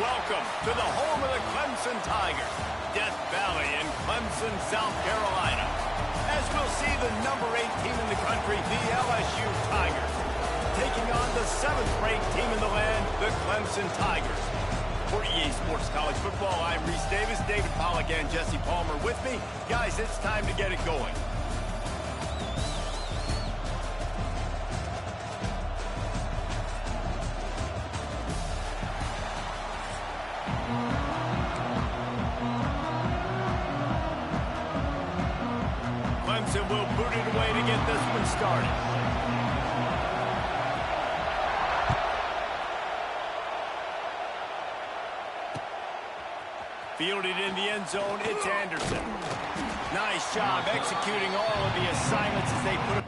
Welcome to the home of the Clemson Tigers, Death Valley in Clemson, South Carolina. As we'll see the number 8 team in the country, the LSU Tigers, taking on the 7th-ranked team in the land, the Clemson Tigers. For EA Sports College Football, I'm Reese Davis, David Pollack, and Jesse Palmer with me. Guys, it's time to get it going. Clemson will boot it away to get this one started. Fielded in the end zone, it's Anderson. Nice job executing all of the assignments as they put it.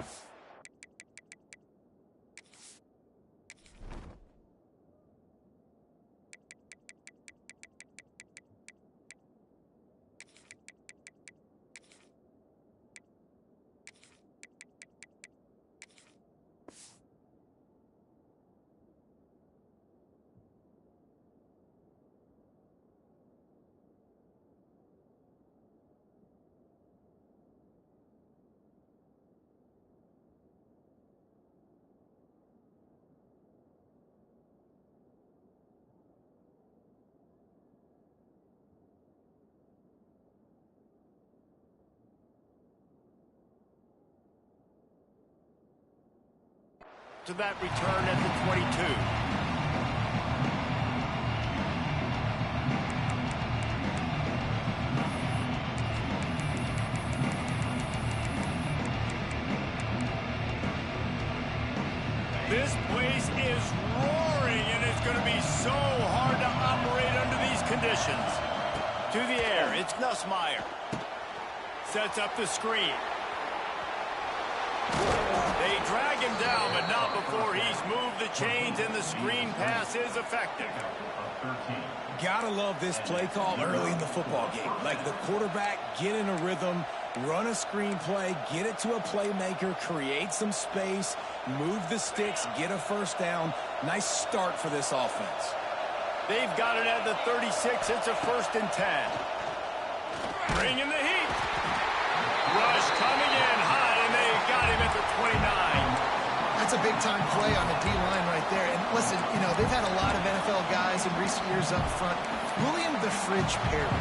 To that return at the 22. This place is roaring, and it's going to be so hard to operate under these conditions. To the air, it's Nussmeier. Sets up the screen. They drag him down, but not before he's moved the chains, and the screen pass is effective. Gotta love this play call early in the football game. Like the quarterback, get in a rhythm, run a screen play, get it to a playmaker, create some space, move the sticks, get a first down. Nice start for this offense. They've got it at the 36. It's a 1st and 10. Bringing the heat. Rush coming in high, and they got him at the 29. That's a big-time play on the D-line right there. And listen, you know, they've had a lot of NFL guys in recent years up front. William the Fridge Perry,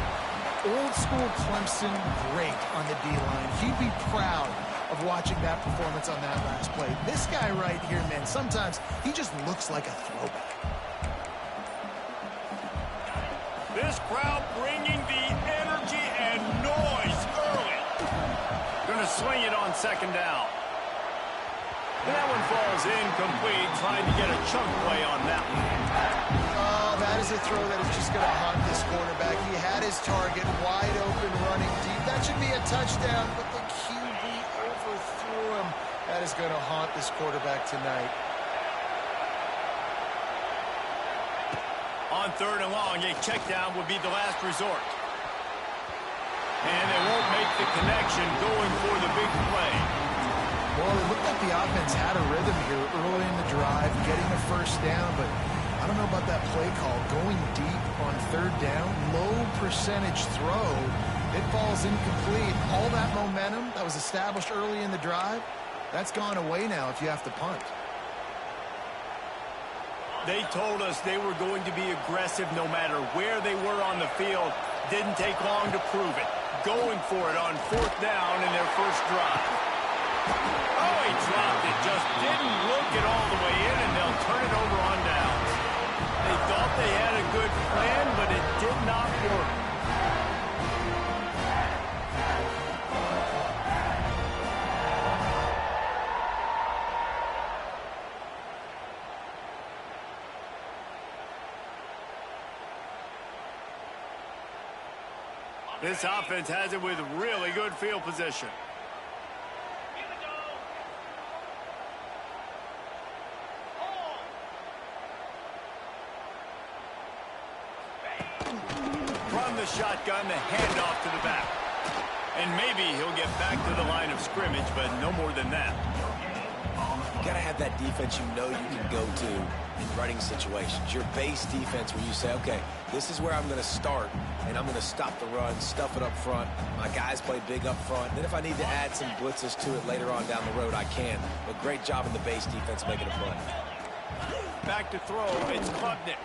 old-school Clemson great on the D-line. He'd be proud of watching that performance on that last play. This guy right here, man, sometimes he just looks like a throwback. This crowd bringing the energy and noise early. Going to swing it on 2nd down. And that one falls incomplete, trying to get a chunk play on that one. Oh, that is a throw that is just going to haunt this quarterback. He had his target wide open, running deep. That should be a touchdown, but the QB overthrew him. That is going to haunt this quarterback tonight. On 3rd and long, a check down would be the last resort. And they won't make the connection going for the big play. Well, it looked like the offense had a rhythm here early in the drive, getting a first down, but I don't know about that play call. Going deep on 3rd down, low percentage throw. It falls incomplete. All that momentum that was established early in the drive, that's gone away now if you have to punt. They told us they were going to be aggressive no matter where they were on the field. Didn't take long to prove it. Going for it on 4th down in their first drive. Oh, he dropped it. Just didn't look it all the way in, and they'll turn it over on downs. They thought they had a good plan, but it did not work. This offense has it with really good field position. From the shotgun, the handoff to the back. And maybe he'll get back to the line of scrimmage, but no more than that. got to have that defense you know you can go to in running situations. Your base defense where you say, okay, this is where I'm going to start, and I'm going to stop the run, stuff it up front. My guys play big up front. Then if I need to add some blitzes to it later on down the road, I can. But great job in the base defense making a play. Back to throw, it's Klubnik.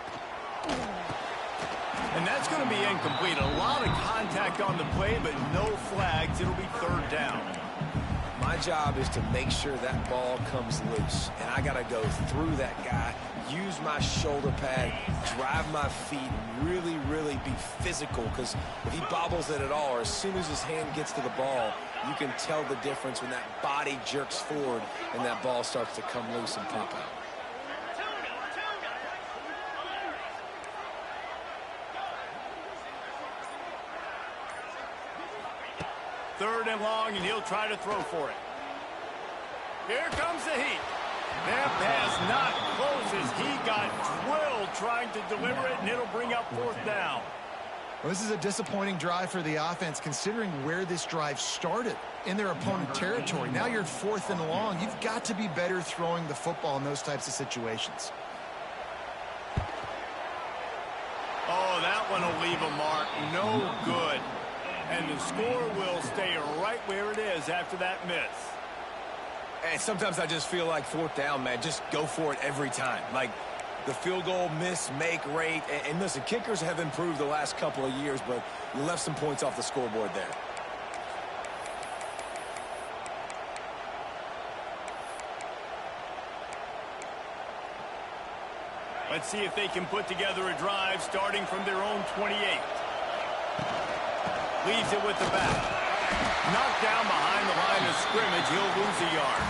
And that's going to be incomplete. A lot of contact on the play, but no flags. It'll be third down. My job is to make sure that ball comes loose, and I got to go through that guy, use my shoulder pad, drive my feet, really, really be physical, because if he bobbles it at all, or as soon as his hand gets to the ball, you can tell the difference when that body jerks forward and that ball starts to come loose and pop out. Third and long, and he'll try to throw for it. Here comes the heat. That pass not closes. He got drilled trying to deliver it, and it'll bring up fourth down. Well, this is a disappointing drive for the offense, considering where this drive started in their opponent territory. Now you're 4th and long. You've got to be better throwing the football in those types of situations. Oh, that one will leave a mark. No good. And the score will stay right where it is after that miss. And sometimes I just feel like fourth down, man, just go for it every time. Like the field goal miss, make rate. And listen, kickers have improved the last couple of years, but you left some points off the scoreboard there. Let's see if they can put together a drive starting from their own 28. Leaves it with the back. Knocked down behind the line of scrimmage. He'll lose a yard.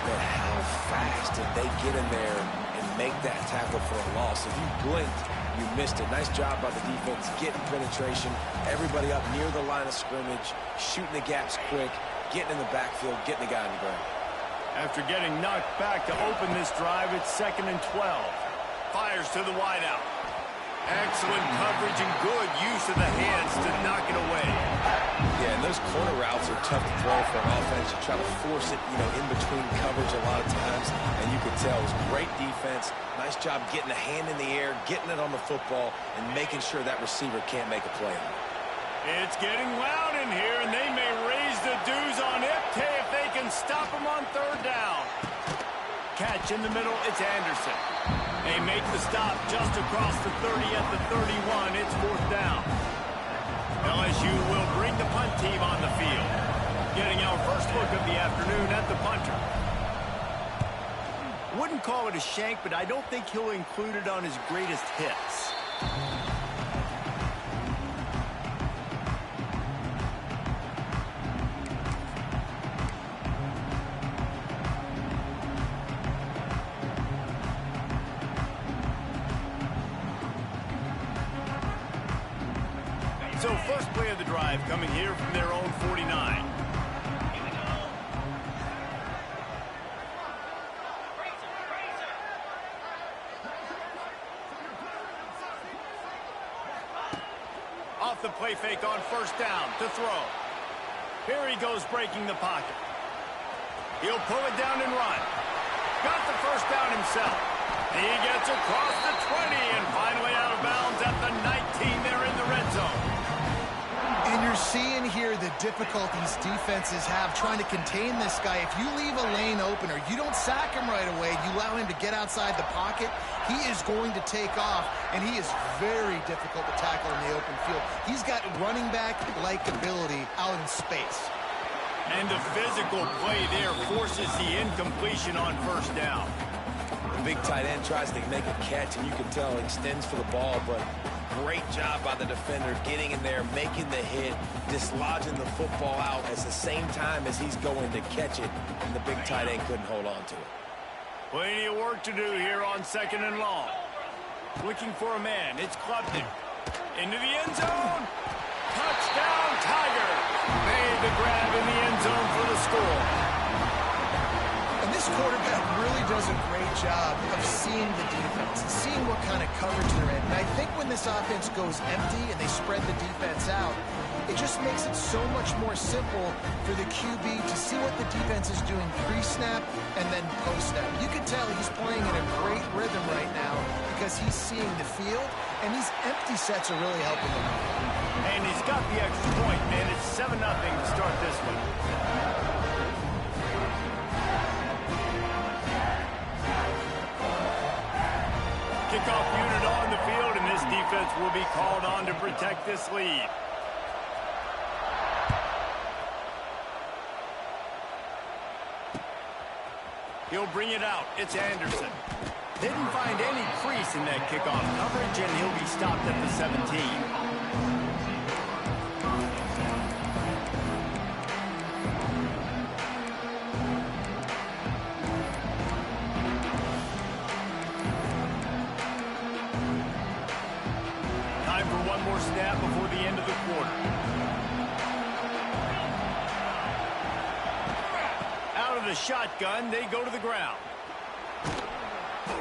But how fast did they get in there and make that tackle for a loss? If you blinked, you missed it. Nice job by the defense getting penetration. Everybody up near the line of scrimmage, shooting the gaps quick, getting in the backfield, getting the guy on the ground. After getting knocked back to open this drive, it's 2nd and 12. Fires to the wideout. Excellent coverage and good use of the hands to knock it away. Yeah, and those corner routes are tough to throw for an offense. You try to force it, in between coverage a lot of times, and you could tell it was great defense. Nice job getting a hand in the air, getting it on the football, and making sure that receiver can't make a play on it. It's getting loud in here, and they may raise the dues on Iptay if they can stop him on third down. Catch in the middle, it's Anderson. They make the stop just across the 30 at the 31. It's fourth down. LSU will bring the punt team on the field. Getting our first look of the afternoon at the punter. Wouldn't call it a shank, but I don't think he'll include it on his greatest hits. So first play of the drive coming here from their own 49. Off the play fake on first down to throw. Here he goes breaking the pocket. He'll pull it down and run. Got the first down himself. He gets across the 20 and finally out of bounds at the 19 there in the red zone. And you're seeing here the difficulties defenses have trying to contain this guy. If you leave a lane open or you don't sack him right away, you allow him to get outside the pocket, he is going to take off, and he is very difficult to tackle in the open field. He's got running back-like ability out in space. And the physical play there forces the incompletion on first down. The big tight end tries to make a catch, and you can tell he extends for the ball, but great job by the defender getting in there, making the hit, dislodging the football out at the same time as he's going to catch it, and the big tight end couldn't hold on to it. Plenty of work to do here on 2nd and long. Looking for a man. It's Klubnik. Into the end zone. Touchdown, Tigers. Made the grab in the end zone for the score. And this quarterback really does a great job of seeing the defense and seeing what kind of coverage they're in. And I think when this offense goes empty and they spread the defense out, it just makes it so much more simple for the QB to see what the defense is doing pre-snap and then post-snap. You can tell he's playing in a great rhythm right now because he's seeing the field, and these empty sets are really helping him. And he's got the extra point, man. It's 7-0 to start this one. Kickoff unit on the field, and this defense will be called on to protect this lead. He'll bring it out. It's Anderson. Didn't find any crease in that kickoff coverage, and he'll be stopped at the 17. Snap before the end of the quarter. Out of the shotgun, they go to the ground.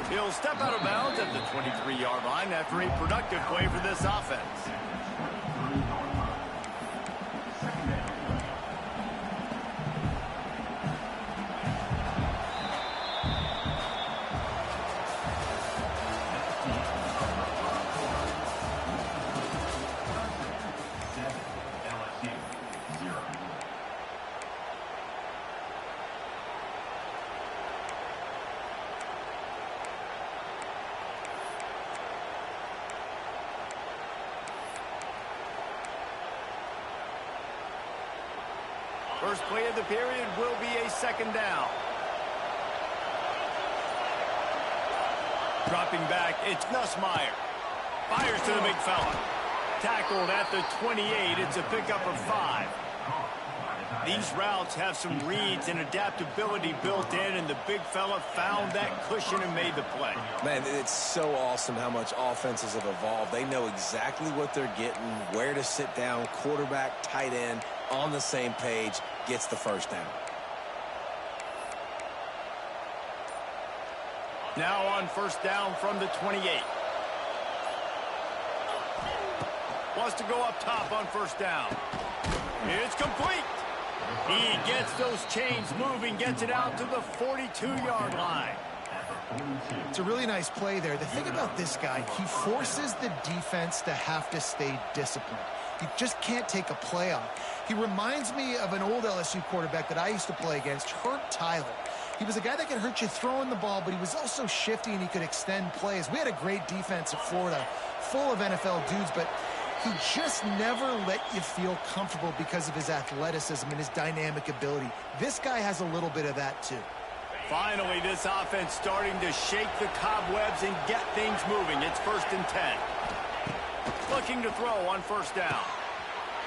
He'll step out of bounds at the 23-yard line after a productive play for this offense. First play of the period will be a second down. Dropping back, it's Nussmeier. Fires to the big fella. Tackled at the 28. It's a pickup of 5. These routes have some reads and adaptability built in, and the big fella found that cushion and made the play. Man, it's so awesome how much offenses have evolved. They know exactly what they're getting, where to sit down, quarterback, tight end, on the same page, gets the first down. Now on first down from the 28. Wants to go up top on first down. It's complete. He gets those chains moving, gets it out to the 42-yard line. It's a really nice play there. The thing about this guy, he forces the defense to have to stay disciplined. You just can't take a play off. He reminds me of an old LSU quarterback that I used to play against, Herb Tyler. He was a guy that could hurt you throwing the ball, but he was also shifty and he could extend plays. We had a great defense at Florida, full of NFL dudes, but he just never let you feel comfortable because of his athleticism and his dynamic ability. This guy has a little bit of that too. Finally, this offense starting to shake the cobwebs and get things moving. It's 1st and 10. Looking to throw on first down.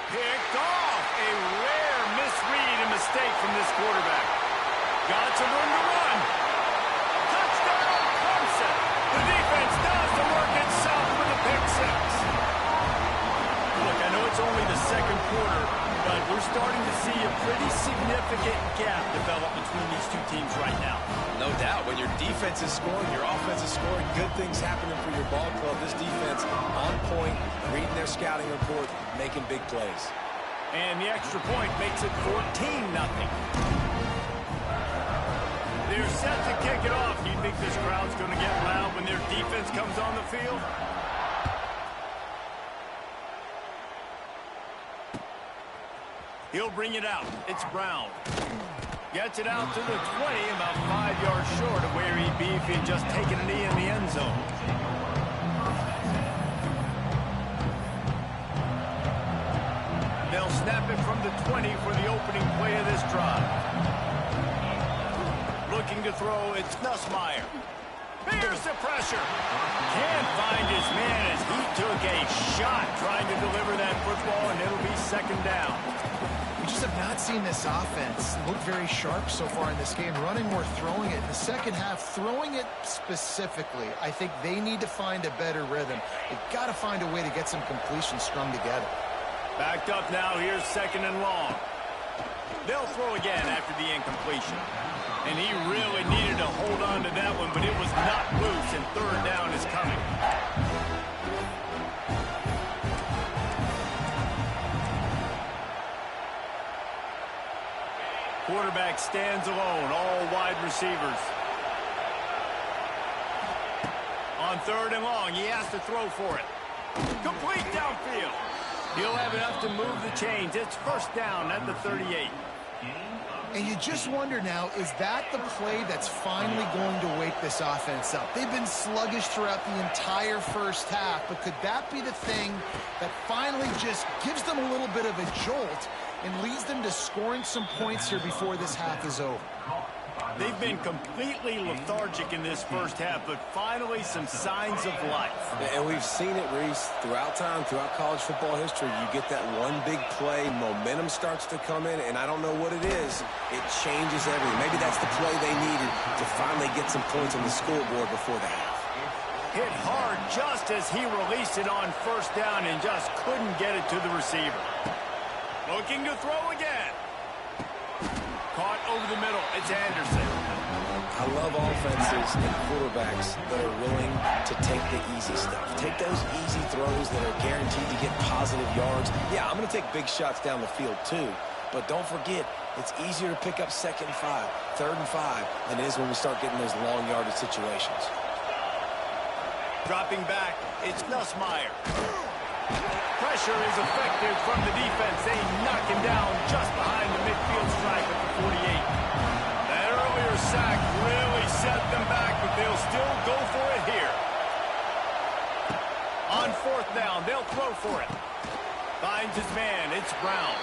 Picked off. A rare misread and mistake from this quarterback. Got some room to run. Touchdown, Clemson. The defense does the work itself with a pick 6. Look, I know it's only the second quarter, but we're starting to see a pretty significant gap develop between these two teams right now. No doubt. When your defense is scoring, your offense is scoring, good things happening for your ball club. This defense on point, reading their scouting report, making big plays. And the extra point makes it 14-0. They're set to kick it off. Do you think this crowd's going to get loud when their defense comes on the field? He'll bring it out. It's Brown. Gets it out to the 20, about 5 yards short of where he'd be if he had just taken a knee in the end zone. They'll snap it from the 20 for the opening play of this drive. Looking to throw, it's Nussmeier. Here's the pressure. Can't find his man as he took a shot trying to deliver that football, and it'll be second down. We just have not seen this offense look very sharp so far in this game, running or throwing it. In the second half, throwing it specifically, I think they need to find a better rhythm. They've got to find a way to get some completions strung together. Backed up now, here's 2nd and long. They'll throw again after the incompletion. And he really needed to hold on to that one, but it was not loose, and 3rd down is coming. quarterback stands alone, all wide receivers. On 3rd and long, he has to throw for it. Complete downfield. He'll have enough to move the chains. It's 1st down at the 38. And you just wonder now, is that the play that's finally going to wake this offense up? They've been sluggish throughout the entire first half, but could that be the thing that finally just gives them a little bit of a jolt and leads them to scoring some points here before this half is over? They've been completely lethargic in this first half, but finally some signs of life. And we've seen it, Reese, throughout time, throughout college football history. You get that one big play, momentum starts to come in, and I don't know what it is. It changes everything. Maybe that's the play they needed to finally get some points on the scoreboard before the half. Hit hard just as he released it on 1st down and just couldn't get it to the receiver. Looking to throw again. Caught over the middle. It's Anderson. I love offenses and quarterbacks that are willing to take the easy stuff. Take those easy throws that are guaranteed to get positive yards. Yeah, I'm going to take big shots down the field too. But don't forget, it's easier to pick up 2nd and 5, 3rd and 5 than it is when we start getting those long yardage situations. Dropping back, it's Nussmeier. Pressure is effective from the defense. They knock him down just behind the midfield stripe at the 48. That earlier sack really set them back, but they'll still go for it here. On 4th down, they'll throw for it. Finds his man. It's Brown.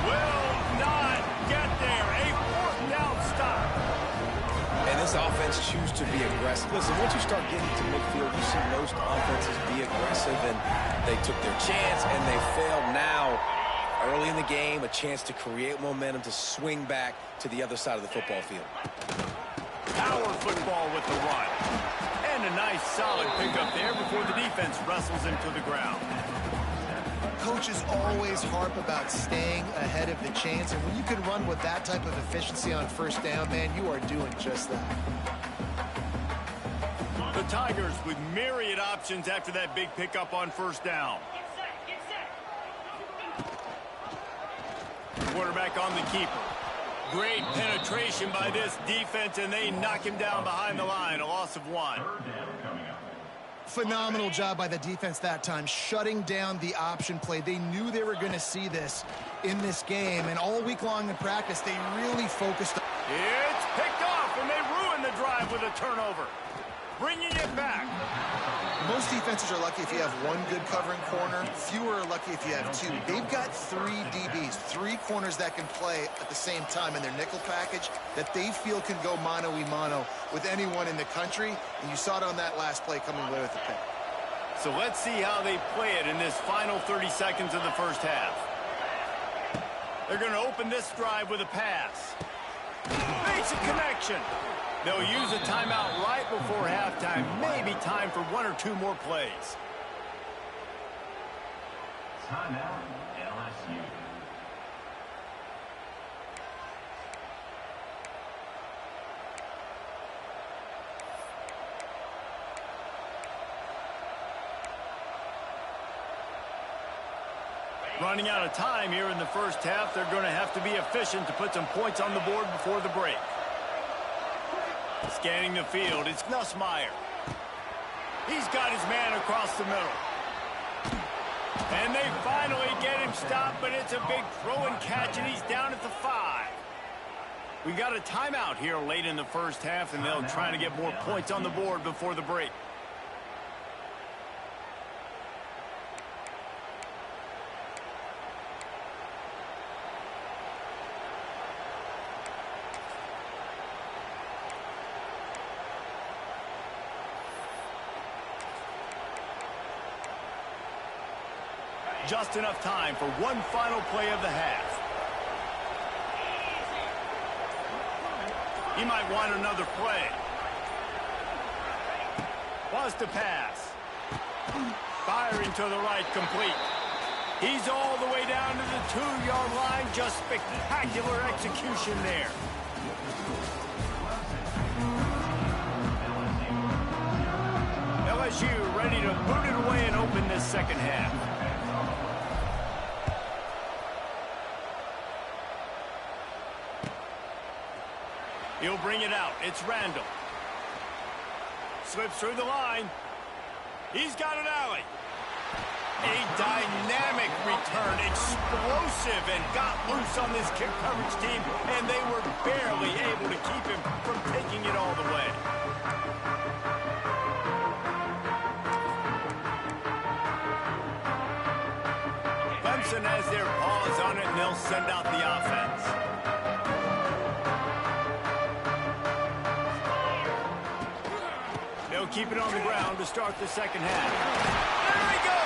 Will not get there. A 4th down stop. And this offense chooses to be aggressive. Listen, once you start getting to midfield, you see most offenses be aggressive, and they took their chance, and they failed. Now, early in the game, a chance to create momentum to swing back to the other side of the football field. Power football with the run. And a nice, solid pickup there before the defense wrestles him to the ground. Coaches always harp about staying ahead of the chains, and when you can run with that type of efficiency on 1st down, man, you are doing just that. The Tigers with myriad options after that big pickup on 1st down. Quarterback on the keeper. Great penetration by this defense, and they knock him down behind the line. A loss of 1. Phenomenal job by the defense that time, shutting down the option play. They knew they were going to see this in this game, and all week long in practice, they really focused on... It's picked off, and they ruin the drive with a turnover. Bringing it back. Most defenses are lucky if you have one good covering corner. Fewer are lucky if you have 2. They've got 3 DBs, 3 corners that can play at the same time in their nickel package that they feel can go mano-a-mano with anyone in the country. And you saw it on that last play coming away with the pick. So let's see how they play it in this final 30 seconds of the first half. They're going to open this drive with a pass. Basic connection. They'll use a timeout right before halftime. Maybe time for 1 or 2 more plays. Timeout, LSU. Running out of time here in the first half. They're going to have to be efficient to put some points on the board before the break. Scanning the field, it's Nussmeier. He's got his man across the middle. And they finally get him stopped, but it's a big throw and catch, and he's down at the 5. We got a timeout here late in the first half, and they'll try to get more points on the board before the break. Just enough time for one final play of the half. He might want another play. Was to pass. Firing to the right, complete. He's all the way down to the 2-yard line. Just spectacular execution there. LSU ready to boot it away and open this second half. He'll bring it out. It's Randall. Slips through the line. He's got an alley. A dynamic return, explosive, and got loose on this kick coverage team, and they were barely able to keep him from taking it all the way. Clemson has their paws on it, and they'll send out the offense. They'll keep it on the ground to start the second half. There he goes!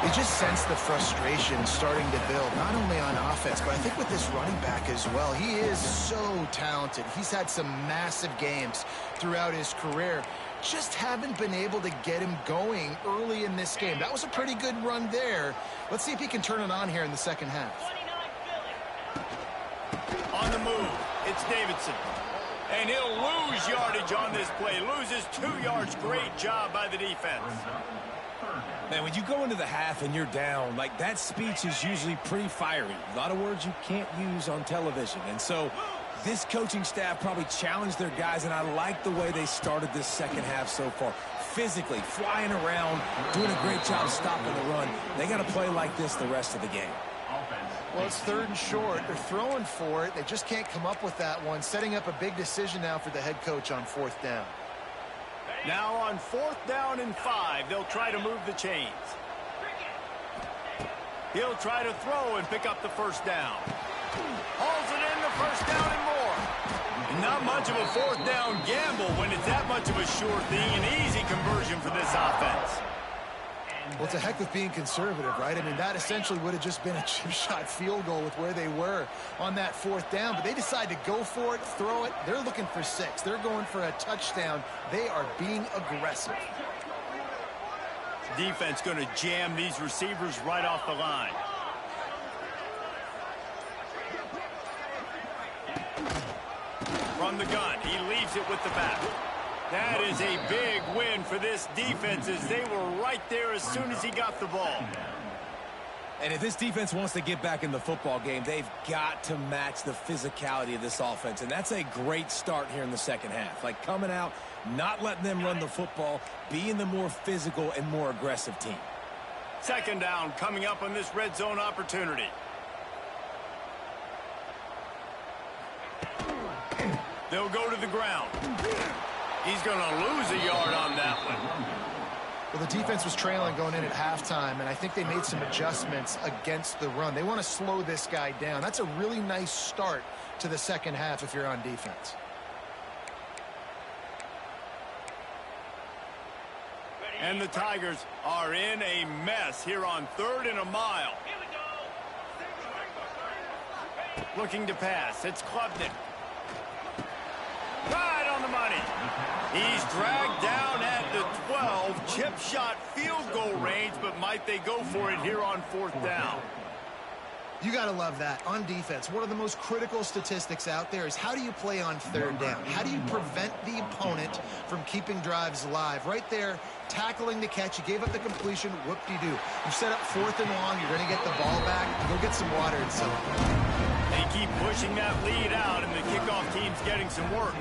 You just sense the frustration starting to build, not only on offense, but I think with this running back as well. He is so talented. He's had some massive games throughout his career. Just haven't been able to get him going early in this game. That was a pretty good run there. Let's see if he can turn it on here in the second half. On the move, it's Davidson. And he'll lose yardage on this play. Loses 2 yards. Great job by the defense. Man, when you go into the half and you're down, like, that speech is usually pretty fiery. A lot of words you can't use on television. And so this coaching staff probably challenged their guys, and I like the way they started this second half so far. Physically, flying around, doing a great job stopping the run. They got to play like this the rest of the game. Well, it's 3rd and short. They're throwing for it. They just can't come up with that one. Setting up a big decision now for the head coach on 4th down. Now on 4th down and 5, they'll try to move the chains. He'll try to throw and pick up the 1st down. Hauls it in, the 1st down and more. Not much of a 4th down gamble when it's that much of a sure thing. An easy conversion for this offense. Well, it's a heck of being conservative, right? I mean, that essentially would have just been a chip shot field goal with where they were on that 4th down. But they decide to go for it, throw it. They're looking for 6. They're going for a touchdown. They are being aggressive. Defense going to jam these receivers right off the line. From the gun, he leaves it with the back. That is a big win for this defense, as they were right there as soon as he got the ball. And if this defense wants to get back in the football game, they've got to match the physicality of this offense. And that's a great start here in the second half. Like, coming out, not letting them run the football, being the more physical and more aggressive team. 2nd down coming up on this red zone opportunity. They'll go to the ground. He's going to lose a yard on that one. Well, the defense was trailing going in at halftime, and I think they made some adjustments against the run. They want to slow this guy down. That's a really nice start to the second half if you're on defense. And the Tigers are in a mess here on 3rd and a mile. Looking to pass. It's Klubnik. Right on the money. He's dragged down at the 12. Chip shot field goal range, but might they go for it here on 4th down? You got to love that. On defense, one of the most critical statistics out there is how do you play on 3rd down? How do you prevent the opponent from keeping drives alive? Right there, tackling the catch. You gave up the completion. Whoop-de-doo. You set up 4th and long. You're going to get the ball back. Go get some water and celebrate. They keep pushing that lead out, and the kickoff team's getting some work.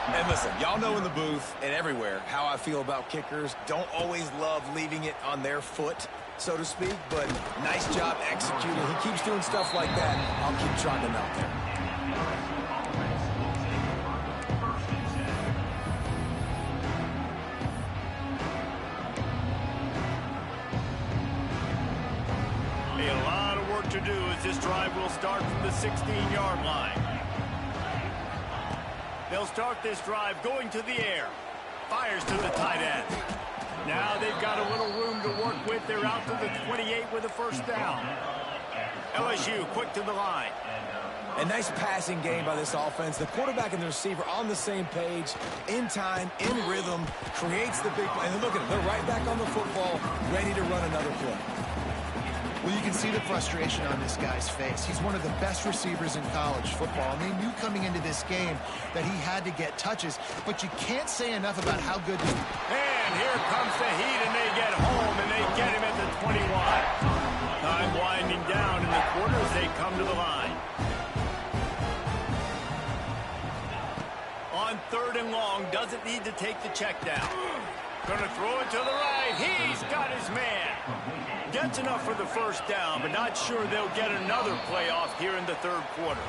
And listen, y'all know in the booth and everywhere how I feel about kickers. Don't always love leaving it on their foot, so to speak, but nice job executing. He keeps doing stuff like that. I'll keep trotting him out there. A lot of work to do as this drive will start from the 16-yard line. They'll start this drive going to the air. Fires to the tight end. Now they've got a little room to work with. They're out to the 28 with a 1st down. LSU quick to the line. A nice passing game by this offense. The quarterback and the receiver on the same page, in time, in rhythm, creates the big play. And look at them. They're right back on the football, ready to run another play. Well, you can see the frustration on this guy's face. He's one of the best receivers in college football, and they knew coming into this game that he had to get touches, but you can't say enough about how good he is. And here comes the heat, and they get home, and they get him at the 21. Time winding down in the quarter as they come to the line. 3rd and long, doesn't need to take the check down. Gonna throw it to the right. He's got his man. Gets enough for the 1st down, but not sure they'll get another playoff here in the 3rd quarter.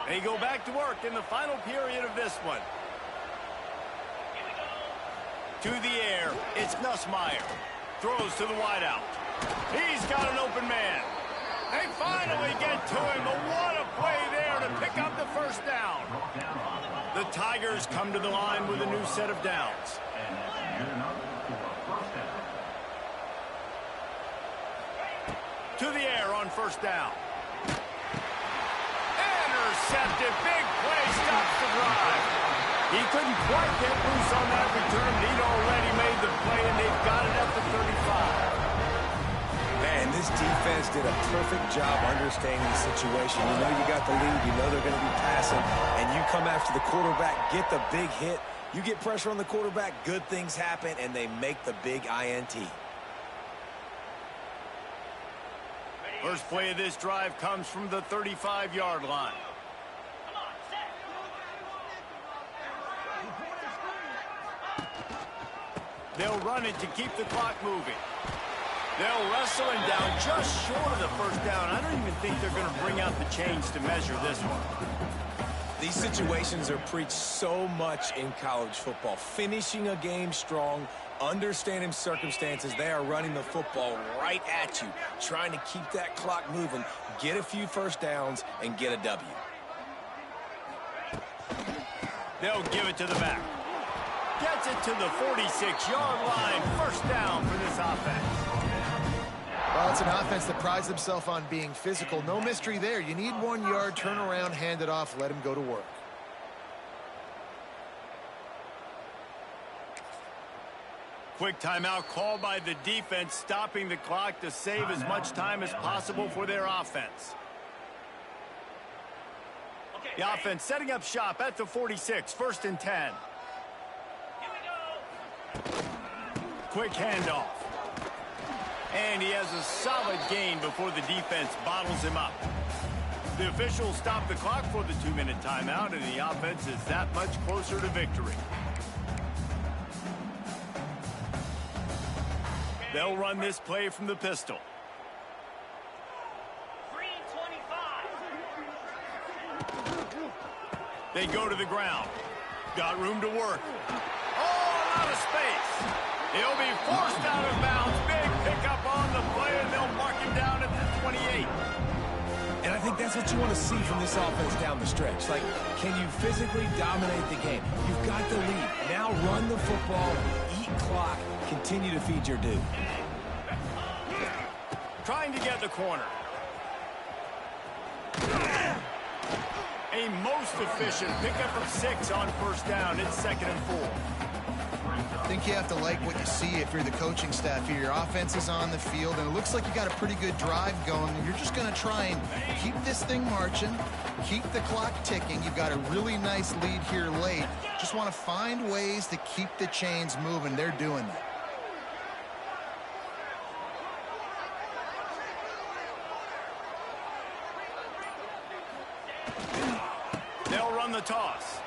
They go back to work in the final period of this one. To the air, it's Nussmeier. Throws to the wideout. He's got an open man. They finally get to him, but what a play there to pick up the 1st down. The Tigers come to the line with a new set of downs. To the air on 1st down. Intercepted. Big play stops the drive. He couldn't quite get loose on that return. He'd already made the play, and they've got it at the 35. Man, this defense did a perfect job understanding the situation. You know you got the lead. You know they're going to be passing, and you come after the quarterback, get the big hit. You get pressure on the quarterback, good things happen, and they make the big INT. First play of this drive comes from the 35-yard line. They'll run it to keep the clock moving. They'll wrestle him down just short of the 1st down. I don't even think they're going to bring out the chains to measure this one. These situations are preached so much in college football. Finishing a game strong, understanding circumstances. They are running the football right at you, trying to keep that clock moving, get a few 1st downs, and get a W. They'll give it to the back. Gets it to the 46-yard line. 1st down for this offense. Well, it's an offense that prides themselves on being physical. No mystery there. You need 1 yard, turn around, hand it off, let him go to work. Quick timeout called by the defense, stopping the clock to save as much time as possible for their offense. The offense setting up shop at the 46, 1st and 10. Quick handoff. And he has a solid gain before the defense bottles him up. The officials stop the clock for the 2-minute timeout, and the offense is that much closer to victory. They'll run this play from the pistol. 325. They go to the ground. Got room to work. Oh, out of space. He'll be forced out of bounds. Big pickup on the play, and they'll mark him down at the 28. And I think that's what you want to see from this offense down the stretch. Like, can you physically dominate the game? You've got the lead. Now run the football, eat clock, continue to feed your dude. Trying to get the corner. A most efficient pickup of 6 on 1st down. It's 2nd and 4. I think you have to like what you see if you're the coaching staff here. Your offense is on the field, and it looks like you got a pretty good drive going. You're just going to try and keep this thing marching, keep the clock ticking. You've got a really nice lead here late. Just want to find ways to keep the chains moving. They're doing that. They'll run the toss.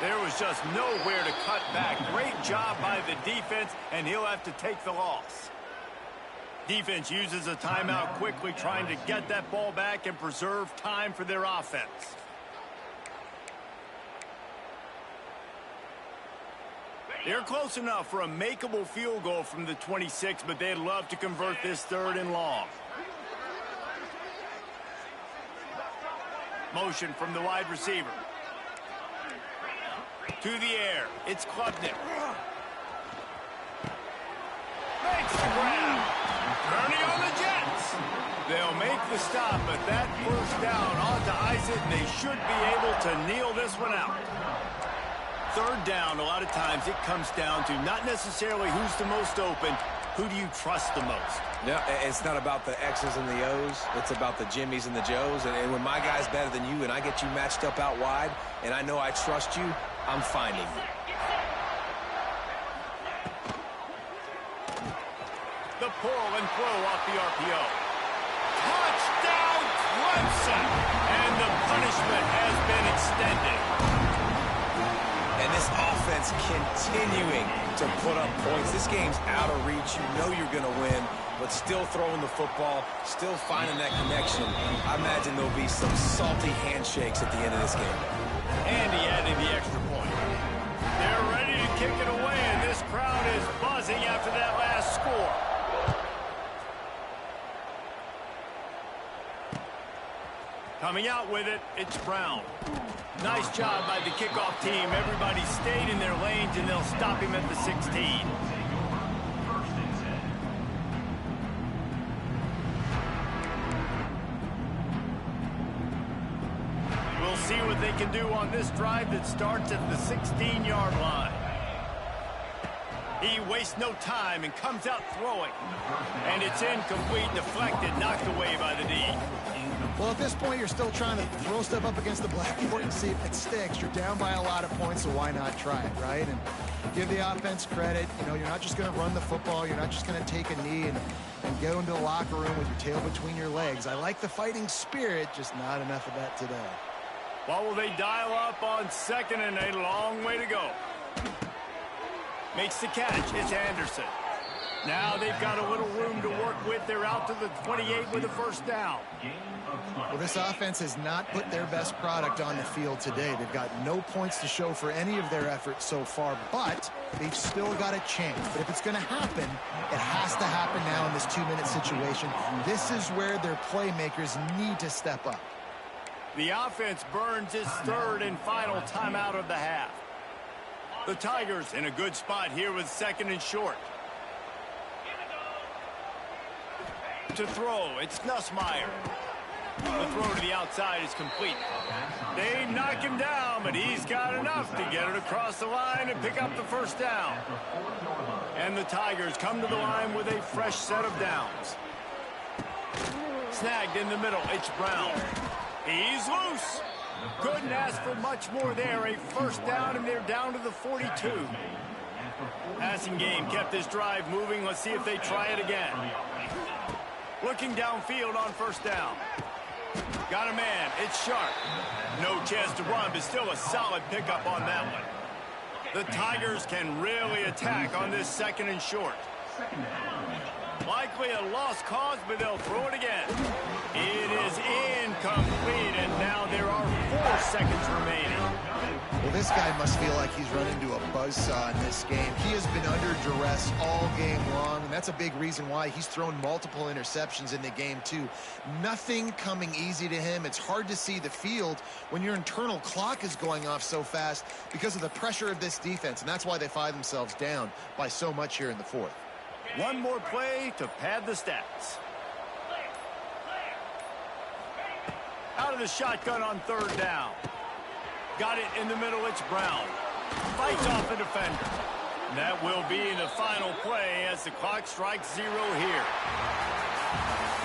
There was just nowhere to cut back. Great job by the defense, and he'll have to take the loss. Defense uses a timeout quickly, trying to get that ball back and preserve time for their offense. They're close enough for a makeable field goal from the 26, but they'd love to convert this 3rd and long. Motion from the wide receiver. To the air, it's Klubnik. Makes the grab. Bernie on the Jets. They'll make the stop, but that 1st down ought to ice it, and they should be able to kneel this one out. 3rd down, a lot of times it comes down to not necessarily who's the most open, who do you trust the most? No, it's not about the X's and the O's. It's about the Jimmies and the Joes. And when my guy's better than you and I get you matched up out wide and I know I trust you, I'm finding you. The pull and throw off the RPO. Touchdown, Clemson! And the punishment has been extended. And this offense continuing to put up points. This game's out of reach. You know you're going to win, but still throwing the football, still finding that connection. I imagine there'll be some salty handshakes at the end of this game. And he added the extra point. They're ready to kick it away, and this crowd is buzzing after that last score. Coming out with it, it's Brown. Nice job by the kickoff team. Everybody stayed in their lanes, and they'll stop him at the 16. We'll see what they can do on this drive that starts at the 16-yard line. He wastes no time and comes out throwing. And it's incomplete, deflected, knocked away by the D. Well, at this point, you're still trying to throw stuff up against the blackboard and see if it sticks. You're down by a lot of points, so why not try it, right? And give the offense credit. You know, you're not just going to run the football. You're not just going to take a knee and go into the locker room with your tail between your legs. I like the fighting spirit, just not enough of that today. What will they dial up on second and a long way to go? Makes the catch. It's Anderson. Now they've got a little room to work with. They're out to the 28 with a first down. Well, this offense has not put their best product on the field today. They've got no points to show for any of their efforts so far, but they've still got a chance. But if it's going to happen, it has to happen now in this 2-minute situation. This is where their playmakers need to step up. The offense burns its third and final timeout of the half. The Tigers in a good spot here with second and short. To throw, it's Nussmeier. The throw to the outside is complete. They knock him down, but he's got enough to get it across the line and pick up the first down. And the Tigers come to the line with a fresh set of downs. Snagged in the middle, it's Brown. He's loose. Couldn't ask for much more there. A first down, and they're down to the 42. Passing game kept this drive moving. Let's see if they try it again. Looking downfield on first down. Got a man. It's Sharp. No chance to run, but still a solid pickup on that one. The Tigers can really attack on this second and short. Likely a lost cause, but they'll throw it again. It is incomplete, and now there are 4 seconds remaining. Well, this guy must feel like he's run into a buzzsaw in this game. He has been under duress all game long, and that's a big reason why he's thrown multiple interceptions in the game, too. Nothing coming easy to him. It's hard to see the field when your internal clock is going off so fast because of the pressure of this defense, and that's why they find themselves down by so much here in the fourth. One more play to pad the stats. Out of the shotgun on third down. Got it in the middle, it's Brown. Fights off a defender. That will be the final play as the clock strikes 0 here.